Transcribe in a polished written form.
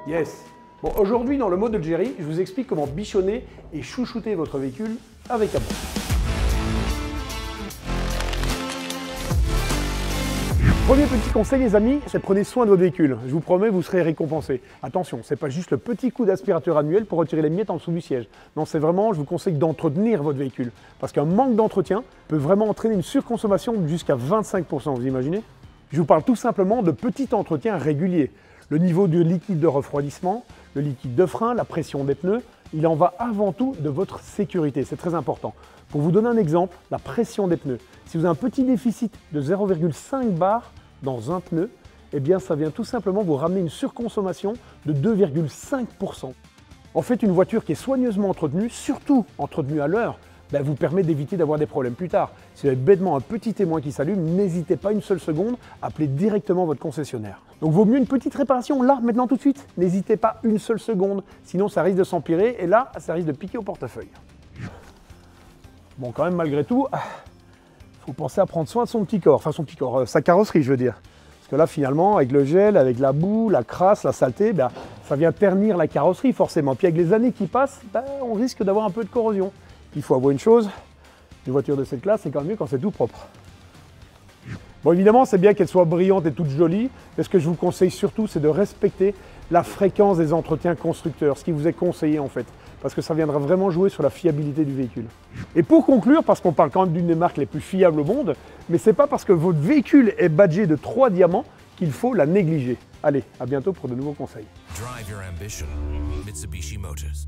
Yes. Bon, aujourd'hui, dans le mode de Jerry, je vous explique comment bichonner et chouchouter votre véhicule avec amour. Premier petit conseil les amis, c'est prenez soin de votre véhicule. Je vous promets, vous serez récompensé. Attention, c'est pas juste le petit coup d'aspirateur annuel pour retirer les miettes en dessous du siège. Non, c'est vraiment, je vous conseille d'entretenir votre véhicule. Parce qu'un manque d'entretien peut vraiment entraîner une surconsommation jusqu'à 25%, vous imaginez? Je vous parle tout simplement de petit entretien régulier. Le niveau de liquide de refroidissement, le liquide de frein, la pression des pneus, il en va avant tout de votre sécurité, c'est très important. Pour vous donner un exemple, la pression des pneus. Si vous avez un petit déficit de 0,5 bar dans un pneu, eh bien ça vient tout simplement vous ramener une surconsommation de 2,5%. En fait, une voiture qui est soigneusement entretenue, surtout entretenue à l'heure, vous permet d'éviter d'avoir des problèmes plus tard. Si vous avez bêtement un petit témoin qui s'allume, n'hésitez pas une seule seconde, appelez directement votre concessionnaire. Donc vaut mieux une petite réparation là, maintenant tout de suite. N'hésitez pas une seule seconde, sinon ça risque de s'empirer et là, ça risque de piquer au portefeuille. Bon, quand même, malgré tout, il faut penser à prendre soin de son petit corps, enfin son petit corps, sa carrosserie je veux dire. Parce que là finalement, avec le gel, avec la boue, la crasse, la saleté, ça vient ternir la carrosserie forcément. Puis avec les années qui passent, on risque d'avoir un peu de corrosion. Il faut avouer une chose, une voiture de cette classe, c'est quand même mieux quand c'est tout propre. Bon, évidemment, c'est bien qu'elle soit brillante et toute jolie, mais ce que je vous conseille surtout, c'est de respecter la fréquence des entretiens constructeurs, ce qui vous est conseillé en fait, parce que ça viendra vraiment jouer sur la fiabilité du véhicule. Et pour conclure, parce qu'on parle quand même d'une des marques les plus fiables au monde, mais c'est pas parce que votre véhicule est badgé de 3 diamants qu'il faut la négliger. Allez, à bientôt pour de nouveaux conseils. Drive your ambition, Mitsubishi Motors.